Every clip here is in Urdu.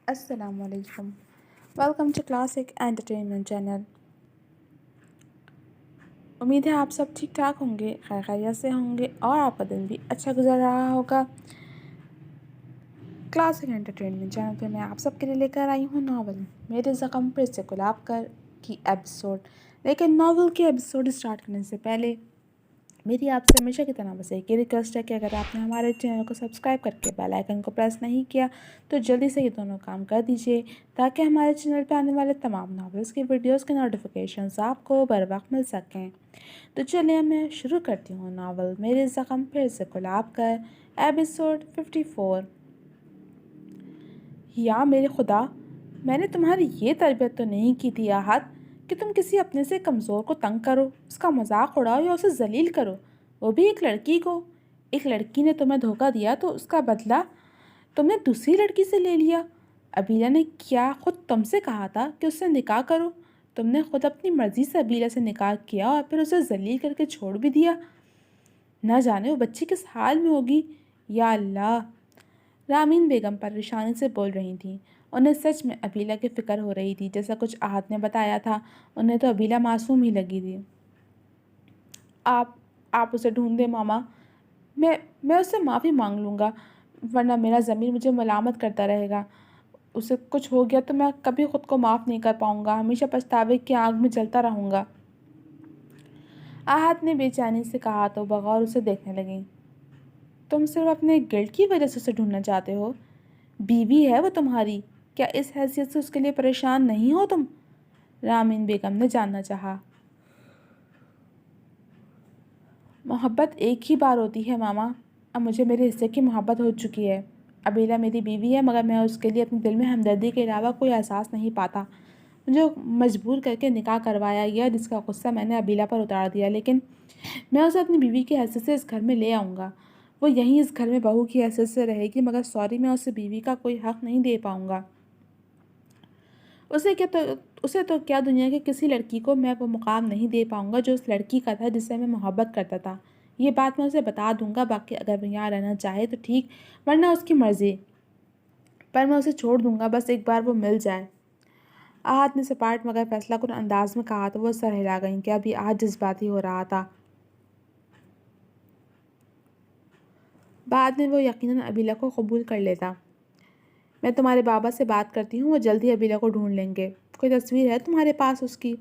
السلام علیکم. Welcome to classic entertainment channel. امید ہے آپ سب ٹھیک ٹھاک ہوں گے، خیر خیریت سے ہوں گے اور آپ کا دن بھی اچھا گزر رہا ہوگا. کلاسک انٹرٹینمنٹ چینل پہ میں آپ سب کے لیے لے کر آئی ہوں ناول میرے زخم پھر سے گلاب کر کی ایپیسوڈ. لیکن ناول کے ایپیسوڈ اسٹارٹ کرنے سے پہلے میری آپ سے ہمیشہ کی طرح بس ایک ہی ریکویسٹ ہے کہ اگر آپ نے ہمارے چینل کو سبسکرائب کر کے بیل آئیکن کو پریس نہیں کیا تو جلدی سے یہ دونوں کام کر دیجیے تاکہ ہمارے چینل پہ آنے والے تمام ناولس کی ویڈیوز کے نوٹیفیکیشنز آپ کو بر وقت مل سکیں. تو چلیے میں شروع کرتی ہوں ناول میرے زخم پھر سے گلاب کر ایپیسوڈ 54. یا میرے خدا، میں نے تمہاری یہ تربیت تو نہیں کی تھی آحت کہ تم کسی اپنے سے کمزور کو تنگ کرو، اس کا مذاق اڑاؤ یا اسے ذلیل کرو، وہ بھی ایک لڑکی کو. ایک لڑکی نے تمہیں دھوکہ دیا تو اس کا بدلہ تم نے دوسری لڑکی سے لے لیا. ابیلہ نے کیا خود تم سے کہا تھا کہ اس سے نکاح کرو؟ تم نے خود اپنی مرضی سے ابیلہ سے نکاح کیا اور پھر اسے ذلیل کر کے چھوڑ بھی دیا. نہ جانے وہ بچی کس حال میں ہوگی. یا اللہ. رامین بیگم پریشانی سے بول رہی تھیں. انہیں سچ میں ابیلہ کی فکر ہو رہی تھی. جیسا کچھ آحت نے بتایا تھا انہیں تو ابیلہ معصوم ہی لگی تھی. آپ اسے ڈھونڈ دیں ماما. میں اس سے معافی مانگ لوں گا، ورنہ میرا ضمیر مجھے ملامت کرتا رہے گا. اسے کچھ ہو گیا تو میں کبھی خود کو معاف نہیں کر پاؤں گا، ہمیشہ پچھتاوے کی آگ میں جلتا رہوں گا. آحت نے بے چینی سے کہا تو بغور اسے دیکھنے لگیں. تم صرف اپنے گلٹ کی وجہ سے اسے ڈھونڈنا چاہتے ہو؟ بیوی ہے وہ تمہاری، کیا اس حیثیت سے اس کے لیے پریشان نہیں ہو تم؟ رامین بیگم نے جاننا چاہا. محبت ایک ہی بار ہوتی ہے ماما. اب مجھے میرے حصے کی محبت ہو چکی ہے. ابیلہ میری بیوی ہے مگر میں اس کے لیے اپنے دل میں ہمدردی کے علاوہ کوئی احساس نہیں پاتا. مجھے مجبور کر کے نکاح کروایا گیا جس کا غصہ میں نے ابیلہ پر اتار دیا، لیکن میں اسے اپنی بیوی کی حیثیت سے اس گھر میں لے آؤں گا. وہ یہیں اس گھر میں بہو کی حیثیت سے رہے گی، مگر سوری میں اسے بیوی کا کوئی حق نہیں دے پاؤں گا. اسے تو کیا دنیا کی کسی لڑکی کو میں وہ مقام نہیں دے پاؤں گا جو اس لڑکی کا تھا جس سے میں محبت کرتا تھا. یہ بات میں اسے بتا دوں گا، باقی اگر وہ یہاں رہنا چاہے تو ٹھیک، ورنہ اس کی مرضی، پر میں اسے چھوڑ دوں گا بس ایک بار وہ مل جائے. آحت نے سپاٹ مگر فیصلہ کن انداز میں کہا تو وہ سر ہلا گئیں کہ ابھی آج جذباتی ہو رہا تھا. بعد میں وہ یقیناً ابیلہ کو قبول کر لیتا. میں تمہارے بابا سے بات کرتی ہوں، وہ جلدی ابیلہ کو ڈھونڈ لیں گے. کوئی تصویر ہے تمہارے پاس اس کی؟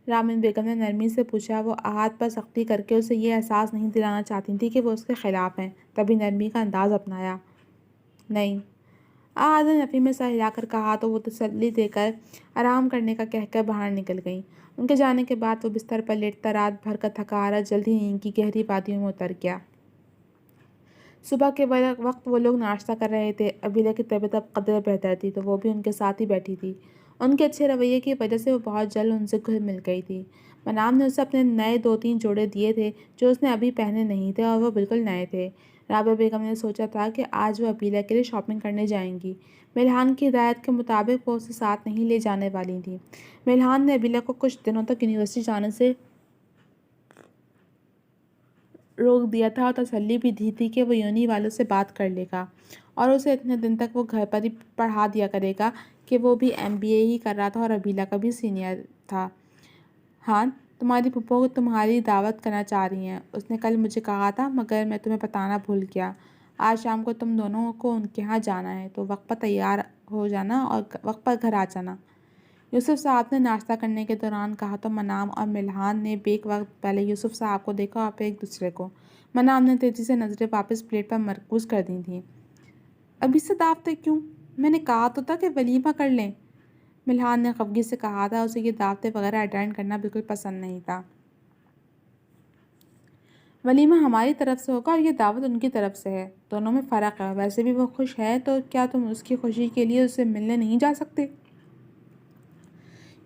رامین بیگم نے نرمی سے پوچھا. وہ آحت پر سختی کر کے اسے یہ احساس نہیں دلانا چاہتی تھی کہ وہ اس کے خلاف ہیں، تبھی نرمی کا انداز اپنایا. نہیں. آحت نے نفی میں سر ہلا کر کہا تو وہ تسلی دے کر آرام کرنے کا کہہ کر باہر نکل گئیں. ان کے جانے کے بعد وہ بستر پر لیٹتا رات بھر کا تھکا حال جلد ہی نیند کی گہری وادیوں میں اتر گیا. صبح کے وقت وہ لوگ ناشتہ کر رہے تھے. ابیلہ کی طبیعت اب قدرے بہتر تھی تو وہ بھی ان کے ساتھ ہی بیٹھی تھی. ان کے اچھے رویے کی وجہ سے وہ بہت جلد ان سے گھل مل گئی تھی. منام نے اسے اپنے نئے 2-3 جوڑے دیے تھے جو اس نے ابھی پہنے نہیں تھے اور وہ بالکل نئے تھے. رابعہ بیگم نے سوچا تھا کہ آج وہ ابیلہ کے لیے شاپنگ کرنے جائیں گی. ملحان کی ہدایت کے مطابق وہ اسے ساتھ نہیں لے جانے والی تھیں. ملحان نے ابیلہ کو کچھ دنوں تک یونیورسٹی جانے سے روک دیا تھا اور تسلی بھی دی تھی کہ وہ یونی والوں سے بات کر لے گا اور اسے اتنے دن تک وہ گھر پر ہی پڑھا دیا کرے گا کہ وہ بھی MBA ہی کر رہا تھا اور ابیلہ کا بھی سینئر تھا. ہاں، تمہاری پھپھو تمہاری دعوت کرنا چاہ رہی ہیں. اس نے کل مجھے کہا تھا مگر میں تمہیں بتانا بھول گیا. آج شام کو تم دونوں کو ان کے ہاں جانا ہے تو وقت پر تیار ہو جانا اور وقت پر گھر آ جانا. یوسف صاحب نے ناشتہ کرنے کے دوران کہا تو منام اور ملحان نے بیک وقت پہلے یوسف صاحب کو دیکھا اور پھر ایک دوسرے کو. منام نے تیزی سے نظریں واپس پلیٹ پر مرکوز کر دی تھیں. ابھی سے دعوتیں کیوں؟ میں نے کہا تو تھا کہ ولیمہ کر لیں. ملحان نے خفگی سے کہا تھا. اسے یہ دعوتیں وغیرہ اٹینڈ کرنا بالکل پسند نہیں تھا. ولیمہ ہماری طرف سے ہوگا اور یہ دعوت ان کی طرف سے ہے، دونوں میں فرق ہے. ویسے بھی وہ خوش ہے تو کیا تم اس کی خوشی کے لیے اسے ملنے نہیں جا سکتے؟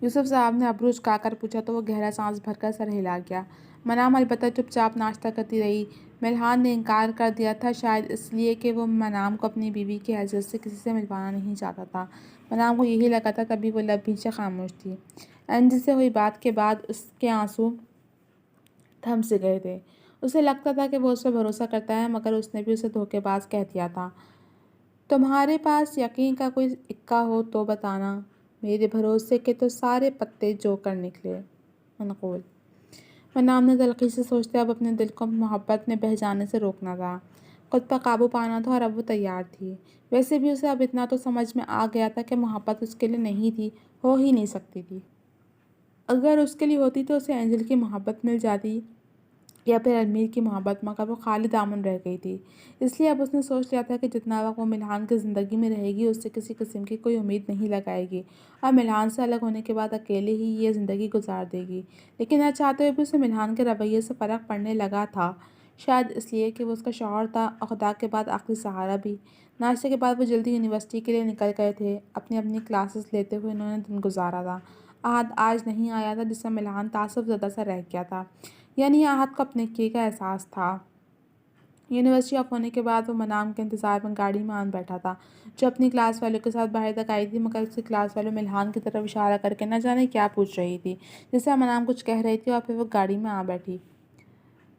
یوسف صاحب نے ابرو اچکا کر پوچھا تو وہ گہرا سانس بھر کر سر ہلا گیا. منام البتہ چپ چاپ ناشتہ کرتی رہی. ملحان نے انکار کر دیا تھا، شاید اس لیے کہ وہ منام کو اپنی بیوی کی حیثیت سے کسی سے ملوانا نہیں چاہتا تھا. منام کو یہی لگا تھا، تبھی وہ لب بھینچے خاموش تھی. انجی سے ہوئی بات کے بعد اس کے آنسو تھم سے گئے تھے. اسے لگتا تھا کہ وہ اس پر بھروسہ کرتا ہے مگر اس نے بھی اسے دھوکے باز کہہ دیا تھا. تمہارے پاس یقین کا کوئی اکا ہو تو بتانا، میرے بھروسے کے تو سارے پتے جو کر نکلے۔ منقول۔ منام نے تلخی سے سوچتے اب اپنے دل کو محبت میں بہہ جانے سے روکنا تھا، خود پر قابو پانا تھا، اور اب وہ تیار تھی۔ ویسے بھی اسے اب اتنا تو سمجھ میں آ گیا تھا کہ محبت اس کے لیے نہیں تھی، ہو ہی نہیں سکتی تھی۔ اگر اس کے لیے ہوتی تو اسے اینجل کی محبت مل جاتی، یا پھر امیر کی محبت، مگر وہ خالی دامن رہ گئی تھی۔ اس لیے اب اس نے سوچ لیا تھا کہ جتنا وقت وہ ملحان کی زندگی میں رہے گی اس سے کسی قسم کی کوئی امید نہیں لگائے گی، اور ملحان سے الگ ہونے کے بعد اکیلے ہی یہ زندگی گزار دے گی۔ لیکن نہ چاہتے ہوئے بھی اسے ملحان کے رویے سے فرق پڑنے لگا تھا، شاید اس لیے کہ وہ اس کا شوہر تھا اور خدا کے بعد آخری سہارا بھی۔ ناشتے کے بعد وہ جلدی یونیورسٹی کے لیے نکل گئے تھے، اپنی کلاسز لیتے ہوئے انہوں نے دن گزارا تھا۔ احد آج نہیں آیا تھا، جس سے ملحان تعصب زدہ سا رہ گیا تھا، یعنی احد کو اپنے کیے کا احساس تھا۔ یونیورسٹی آف ہونے کے بعد وہ منام کے انتظار میں گاڑی میں آن بیٹھا تھا، جو اپنی کلاس والوں کے ساتھ باہر تک آئی تھی، مگر اس کی کلاس والوں ملحان کی طرف اشارہ کر کے نہ جانے کیا پوچھ رہی تھی، جس سے منام کچھ کہہ رہی تھی، اور پھر وہ گاڑی میں آ بیٹھی۔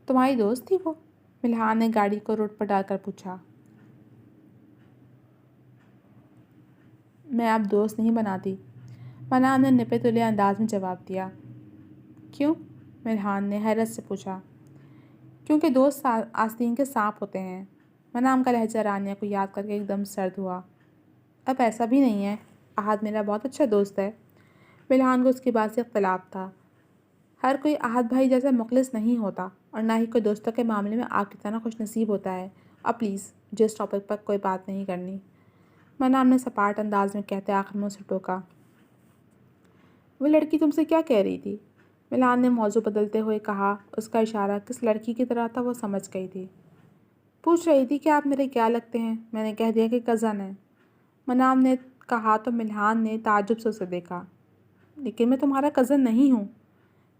تمہاری دوست تھی وہ؟ ملحان نے گاڑی کو روڈ پر ڈال کر پوچھا۔ میں اب دوست نہیں بناتی، منام نے نپے تلے انداز میں جواب دیا۔ کیوں؟ ملحان نے حیرت سے پوچھا۔ کیونکہ دوست آستین کے سانپ ہوتے ہیں۔ منام کا لہجہ رانیہ کو یاد کر کے ایک دم سرد ہوا۔ اب ایسا بھی نہیں ہے، احد میرا بہت اچھا دوست ہے۔ ملحان کو اس کی بات سے اختلاف تھا۔ ہر کوئی احد بھائی جیسا مخلص نہیں ہوتا، اور نہ ہی کوئی دوستوں کے معاملے میں آپ کی طرح خوش نصیب ہوتا ہے۔ اور پلیز مجھے اس ٹاپک پر کوئی بات نہیں کرنی، منام نے سپاٹ انداز میں کہتے آخر میں اسے ٹوکا۔ وہ لڑکی تم سے کیا کہہ رہی تھی؟ ملحان نے موضوع بدلتے ہوئے کہا۔ اس کا اشارہ کس لڑکی کی طرح تھا وہ سمجھ گئی تھی۔ پوچھ رہی تھی کہ آپ میرے کیا لگتے ہیں، میں نے کہہ دیا کہ کزن ہے، منام نے کہا تو ملحان نے تعجب سے اسے دیکھا۔ لیکن میں تمہارا کزن نہیں ہوں،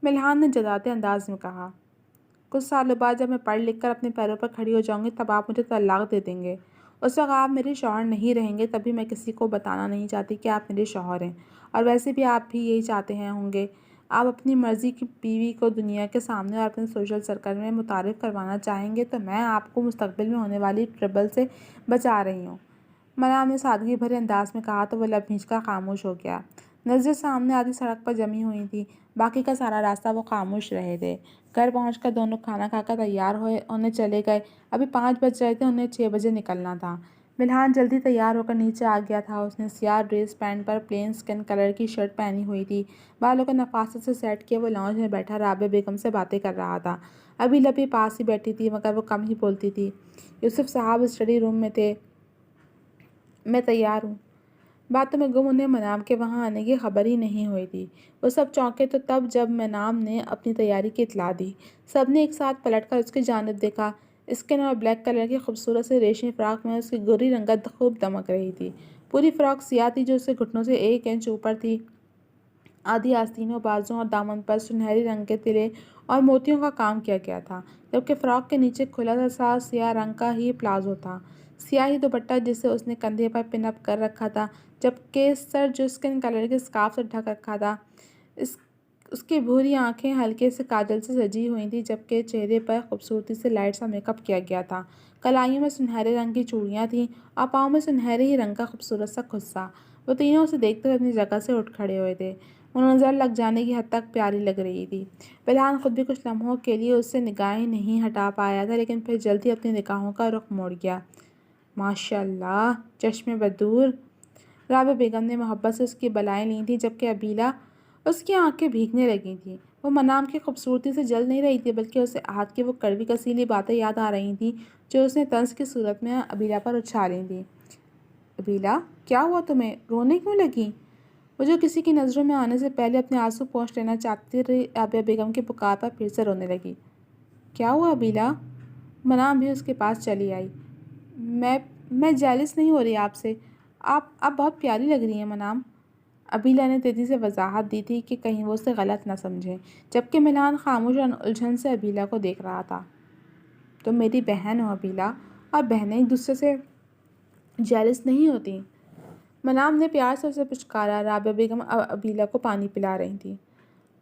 ملحان نے جداتے انداز میں کہا۔ کچھ سالوں بعد جب میں پڑھ لکھ کر اپنے پیروں پر کھڑی ہو جاؤں گی تب آپ مجھے طلاق دے دیں گے، اس وقت آپ میرے شوہر نہیں رہیں گے، تبھی میں کسی کو بتانا نہیں چاہتی کہ آپ میرے شوہر ہیں، اور ویسے بھی آپ بھی یہی چاہتے ہیں ہوں گے، آپ اپنی مرضی کی بیوی کو دنیا کے سامنے اور اپنے سوشل سرکل میں متعارف کروانا چاہیں گے، تو میں آپ کو مستقبل میں ہونے والی ٹربل سے بچا رہی ہوں، منام نے سادگی بھرے انداز میں کہا تو وہ لب کھینچ کر خاموش ہو گیا۔ نظریں سامنے آدھی سڑک پر جمی ہوئی تھیں، باقی کا سارا راستہ وہ خاموش رہے تھے۔ گھر پہنچ کر دونوں کھانا کھا کر تیار ہوئے، انہیں چلے گئے۔ ابھی 5 بج رہے تھے، انہیں 6 بجے نکلنا تھا۔ ملحان جلدی تیار ہو کر نیچے آ گیا تھا۔ اس نے سیاہ ڈریس پینٹ پر پلین سکن کلر کی شرٹ پہنی ہوئی تھی، بالوں کو نفاست سے سیٹ کیے وہ لاؤنج میں بیٹھا رابعہ بیگم سے باتیں کر رہا تھا۔ ابھی لپی پاس ہی بیٹھی تھی، مگر وہ کم ہی بولتی تھی۔ یوسف صاحب اسٹڈی روم میں تھے۔ میں تیار ہوں۔ باتوں میں گم انہیں منام کے وہاں آنے کی خبر ہی نہیں ہوئی تھی۔ وہ سب چونکے تو تب جب منام نے اپنی تیاری کی اطلاع دی۔ سب نے ایک ساتھ پلٹ کر اس کی جانب دیکھا۔ اسکن اور بلیک کلر کی خوبصورت سی ریشمی فراق میں اس کی گوری رنگت خوب دمک رہی تھی۔ پوری فراق سیاہ تھی جو اس کے گھٹنوں سے 1 انچ اوپر تھی۔ آدھی آستینوں، بازوں اور دامن پر سنہری رنگ کے تلے اور موتیوں کا کام کیا گیا تھا، جبکہ فراق کے نیچے کھلا سا سیاہ رنگ کا ہی پلازو تھا، سیاہی دوپٹہ جسے اس نے کندھے پر پن اپ کر رکھا تھا، جبکہ سر جو اسکن کلر کے اسکارف سے ڈھک رکھا تھا۔ اس کی بھوری آنکھیں ہلکے سے کاجل سے سجی ہوئی تھیں، جبکہ چہرے پر خوبصورتی سے لائٹ سا میک اپ کیا گیا تھا۔ کلائیوں میں سنہرے رنگ کی چوڑیاں تھیں اور پاؤں میں سنہرے ہی رنگ کا خوبصورت سا خصہ۔ وہ تینوں اسے دیکھتے ہوئے اپنی جگہ سے اٹھ کھڑے ہوئے تھے۔ وہ نظر لگ جانے کی حد تک پیاری لگ رہی تھی۔ ملحان خود بھی کچھ لمحوں کے لیے اس سے نگاہیں نہیں ہٹا پایا تھا، لیکن پھر جلدی اپنی نگاہوں کا رخ موڑ گیا۔ ماشاء اللہ، چشم بدور، رابعہ بیگم نے محبت سے اس کی بلائیں لی تھیں، جبکہ ابیلہ اس کی آنکھیں بھیگنے لگی تھیں۔ وہ منام کی خوبصورتی سے جل نہیں رہی تھی، بلکہ اسے احد کی وہ کڑوی کسیلی باتیں یاد آ رہی تھیں جو اس نے طنز کی صورت میں ابیلہ پر اچھالی تھیں۔ ابیلہ، کیا ہوا تمہیں؟ رونے کیوں لگیں؟ وہ جو کسی کی نظروں میں آنے سے پہلے اپنے آنسو پوچھ لینا چاہتی تھی، رابعہ بیگم کی پکار پر پھر سے رونے لگی۔ کیا ہوا ابیلہ؟ منام بھی اس کے پاس چلی آئی۔ میں جیلس نہیں ہو رہی آپ سے، آپ بہت پیاری لگ رہی ہیں منام۔ ابیلہ نے تیزی سے وضاحت دی تھی کہ کہیں وہ اسے غلط نہ سمجھے، جبکہ ملحان خاموش اور الجھن سے ابیلہ کو دیکھ رہا تھا۔ تم میری بہن ہو ابیلہ، اور بہنیں ایک دوسرے سے جیلس نہیں ہوتی، منام نے پیار سے اسے پچکارا۔ رابعہ بیگم ابیلہ کو پانی پلا رہی تھیں۔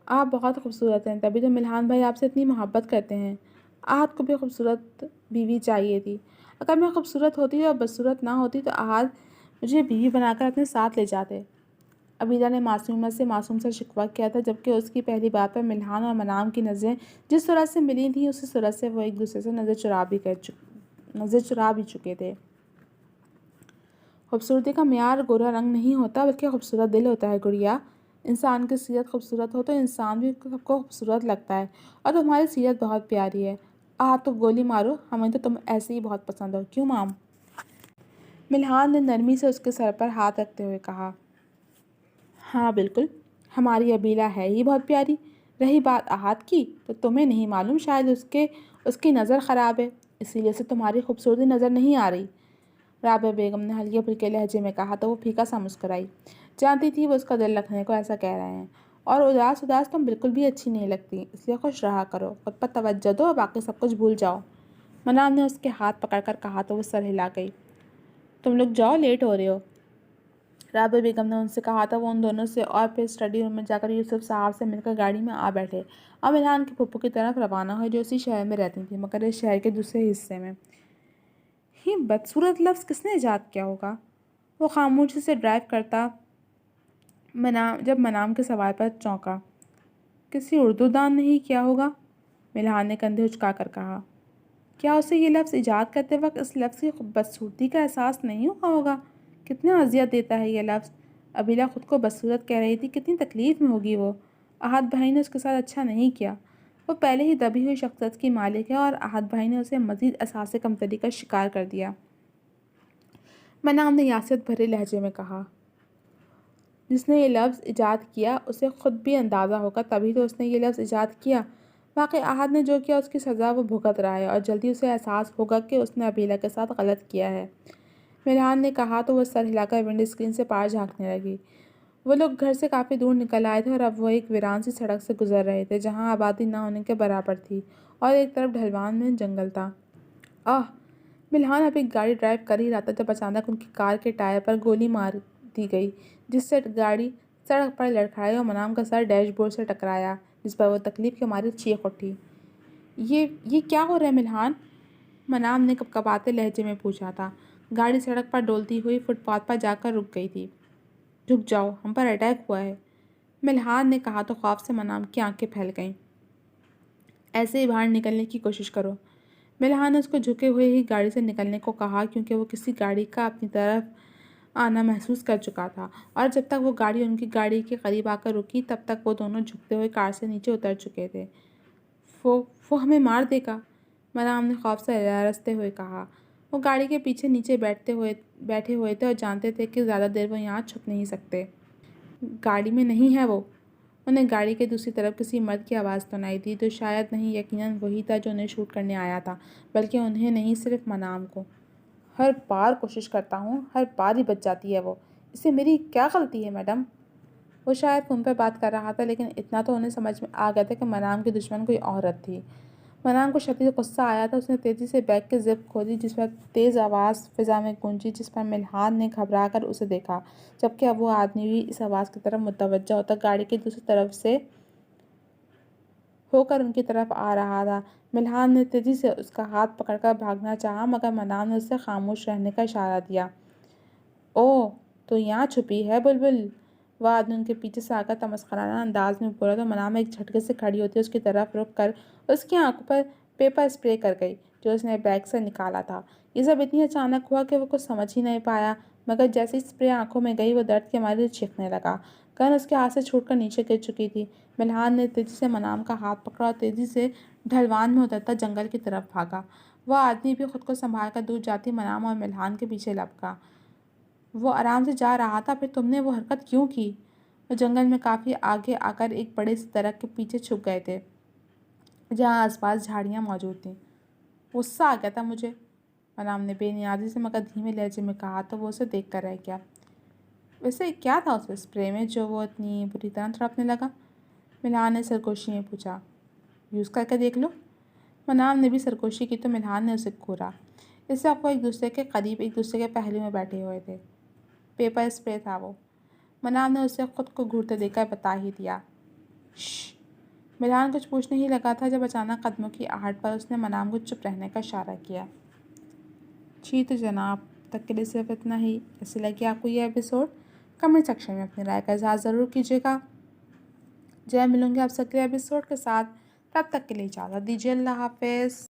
آپ بہت خوبصورت ہیں، تبھی تو ملحان بھائی آپ سے اتنی محبت کرتے ہیں۔ احد کو بھی خوبصورت بیوی چاہیے تھی۔ اگر میں خوبصورت ہوتی اور بدصورت نہ ہوتی تو آج مجھے بیوی بنا کر اپنے ساتھ لے جاتے۔ عبیدہ نے معصوم سے شکوہ کیا تھا، جبکہ اس کی پہلی بات پر ملحان اور منام کی نظریں جس صورت سے ملی تھیں اسی صورت سے وہ ایک دوسرے سے نظر چرا بھی چکے تھے۔ خوبصورتی کا معیار گورا رنگ نہیں ہوتا بلکہ خوبصورت دل ہوتا ہے گڑیا۔ انسان کی سیرت خوبصورت ہو تو انسان بھی سب کو خوبصورت لگتا ہے، اور تمہاری سیرت بہت پیاری ہے۔ تو گولی مارو، ہمیں تو تم ایسے ہی بہت پسند ہو، کیوں مام؟ ملحان نے نرمی سے اس کے سر پر ہاتھ رکھتے ہوئے کہا۔ ہاں بالکل، ہماری ابیلہ ہے ہی بہت پیاری۔ رہی بات احد کی تو تمہیں نہیں معلوم، شاید اس کی نظر خراب ہے، اسی لیے سے تمہاری خوبصورتی نظر نہیں آ رہی۔ رابعہ بیگم نے ہلکے پھلکے لہجے میں کہا تو وہ پھیکا سا مسکرائی۔ جانتی تھی وہ اس کا دل رکھنے کو ایسا کہہ رہے ہیں، اور اداس تم بالکل بھی اچھی نہیں لگتی، اس لیے خوش رہا کرو، خود پر توجہ دو اور باقی سب کچھ بھول جاؤ۔ منام نے اس کے ہاتھ پکڑ کر کہا تو وہ سر ہلا گئی۔ تم لوگ جاؤ، لیٹ ہو رہے ہو۔ رابعہ بیگم نے ان سے کہا تھا، وہ ان دونوں سے اور پھر اسٹڈی روم میں جا کر یوسف صاحب سے مل کر گاڑی میں آ بیٹھے اور ملحان کی پھپھو کی طرف روانہ ہوئے، جو اسی شہر میں رہتی تھیں مگر اس شہر کے دوسرے حصے میں۔ یہ بدصورت لفظ کس نے ایجاد کیا ہوگا؟ وہ خاموشی سے ڈرائیو کرتا جب منام کے سوال پر چونکا۔ کسی اردو دان نے ہی کیا ہوگا، ملحان نے کندھے اچکا کر کہا۔ کیا اسے یہ لفظ ایجاد کرتے وقت اس لفظ کی بدصورتی کا احساس نہیں ہوا ہوگا؟ کتنا اذیت دیتا ہے یہ لفظ۔ ابیلہ خود کو بدصورت کہہ رہی تھی، کتنی تکلیف میں ہوگی وہ۔ احد بھائی نے اس کے ساتھ اچھا نہیں کیا، وہ پہلے ہی دبی ہوئی شخصیت کی مالک ہے، اور احد بھائی نے اسے مزید احساس کمتری کا شکار کر دیا۔ منام نے یاسیت بھرے لہجے میں کہا۔ جس نے یہ لفظ ایجاد کیا اسے خود بھی اندازہ ہوگا، تبھی تو اس نے یہ لفظ ایجاد کیا۔ واقعی احد نے جو کیا اس کی سزا وہ بھگت رہا ہے، اور جلدی اسے احساس ہوگا کہ اس نے ابیلہ کے ساتھ غلط کیا ہے۔ ملحان نے کہا تو وہ سر ہلا کر ونڈو اسکرین سے باہر جھانکنے لگی۔ وہ لوگ گھر سے کافی دور نکل آئے تھے اور اب وہ ایک ویران سی سڑک سے گزر رہے تھے جہاں آبادی نہ ہونے کے برابر تھی، اور ایک طرف ڈھلوان میں جنگل تھا۔ ملحان ابھی گاڑی ڈرائیو کر ہی رہا تھا جب اچانک ان کی کار کے ٹائر پر گولی مار دی گئی، جس سے گاڑی سڑک پر لڑکھڑائی اور منام کا سر ڈیش بورڈ سے ٹکرایا، جس پر وہ تکلیف کے مارے چیخ اٹھی۔ یہ کیا ہو رہا ہے ملحان؟ منام نے کپکپاتے لہجے میں پوچھا تھا۔ گاڑی سڑک پر ڈولتی ہوئی فٹ پاتھ پر جا کر رک گئی تھی۔ رک جاؤ، ہم پر اٹیک ہوا ہے، ملحان نے کہا تو خوف سے منام کی آنکھیں پھیل گئیں۔ ایسے ہی باہر نکلنے کی کوشش کرو۔ ملحان نے اس کو جھکے ہوئے ہی گاڑی سے نکلنے کو کہا، کیونکہ وہ کسی گاڑی کا اپنی طرف آنا محسوس کر چکا تھا، اور جب تک وہ گاڑی ان کی گاڑی کے قریب آ کر رکی تب تک وہ دونوں جھکتے ہوئے کار سے نیچے اتر چکے تھے۔ وہ ہمیں مار دے گا، منام نے خوف سے لرزتے ہوئے کہا۔ وہ گاڑی کے پیچھے نیچے بیٹھے ہوئے تھے اور جانتے تھے کہ زیادہ دیر وہ یہاں چھپ نہیں سکتے۔ گاڑی میں نہیں ہے وہ۔ انہیں گاڑی کے دوسری طرف کسی مرد کی آواز سنائی دی، جو شاید نہیں یقیناً وہی تھا جو انہیں شوٹ کرنے آیا تھا، بلکہ انہیں نہیں، صرف منام کو۔ ہر بار کوشش کرتا ہوں، ہر بار ہی بچ جاتی ہے وہ، اس سے میری کیا غلطی ہے میڈم؟ وہ شاید فون پر بات کر رہا تھا، لیکن اتنا تو انہیں سمجھ میں آ گیا تھا کہ منام کی دشمن کوئی عورت تھی۔ منام کو شدید غصہ آیا تھا، اس نے تیزی سے بیگ کی زپ کھولی، جس پر تیز آواز فضا میں گونجی، جس پر ملحان نے گھبرا کر اسے دیکھا، جبکہ اب وہ آدمی بھی اس آواز کی طرف متوجہ ہوتا گاڑی کی دوسری طرف سے ہو کر ان کی طرف آ رہا تھا۔ ملحان نے تیزی سے اس کا ہاتھ پکڑ کر بھاگنا چاہا، مگر منام نے اسے خاموش رہنے کا اشارہ دیا۔ اوہ، تو یہاں چھپی ہے بلبل، وہ آدمی ان کے پیچھے سے آ کر تمسخرانہ انداز میں بولا تو منام ایک جھٹکے سے کھڑی ہوتی اس کی طرف رک کر اس کی آنکھوں پر پیپر اسپرے کر گئی جو اس نے بیگ سے نکالا تھا۔ یہ سب اتنی اچانک ہوا کہ وہ کچھ سمجھ ہی نہیں پایا، مگر جیسے ہی اسپرے آنکھوں میں گئی وہ درد کے مارے چیخنے لگا۔ گن اس کے ہاتھ سے چھوٹ کر نیچے گر چکی تھی۔ ملحان نے تیزی سے منام کا ہاتھ پکڑا اور تیزی سے ڈھلوان میں اترتا جنگل کی طرف بھاگا۔ وہ آدمی بھی خود کو سنبھال کر دور جاتی منام اور ملحان کے پیچھے لپکا۔ وہ آرام سے جا رہا تھا، پھر تم نے وہ حرکت کیوں کی؟ وہ جنگل میں کافی آگے آ کر ایک بڑے سے درخت کے پیچھے چھپ گئے تھے جہاں آس پاس جھاڑیاں موجود تھیں۔ غصہ آ گیا تھا مجھے، منام نے بے نیازی سے مگر دھیمے لہجے میں کہا تو وہ اسے دیکھ کر رہ گیا۔ ویسے کیا تھا اس اسپرے میں جو وہ اتنی بری طرح تڑپنے لگا؟ ملحان نے سرگوشی میں پوچھا۔ یوز کر کے دیکھ لو۔ منام نے بھی سرگوشی کی تو ملحان نے اسے گھورا۔ اس وقت وہ ایک دوسرے کے قریب ایک دوسرے کے پہلو میں بیٹھے ہوئے تھے۔ پیپر اسپرے تھا وہ، منام نے اسے خود کو گھورتے دیکھ کر بتا ہی دیا۔ شش! ملحان کچھ پوچھنے ہی لگا تھا جب اچانک قدموں کی آہٹ پر اس نے منام کو چپ رہنے کا اشارہ کیا۔ جی تو جناب، تک کے لیے صرف اتنا ہی۔ ایسے لگے آپ کو یہ ایپیسوڈ؟ کمنٹ سیکشن میں اپنی رائے کا اظہار ضرور کیجیے گا۔ جو ہے ملوں گی آپ سے اگلے ایپیسوڈ کے ساتھ، تب تک کے لیے اجازت دیجیے۔ اللہ حافظ۔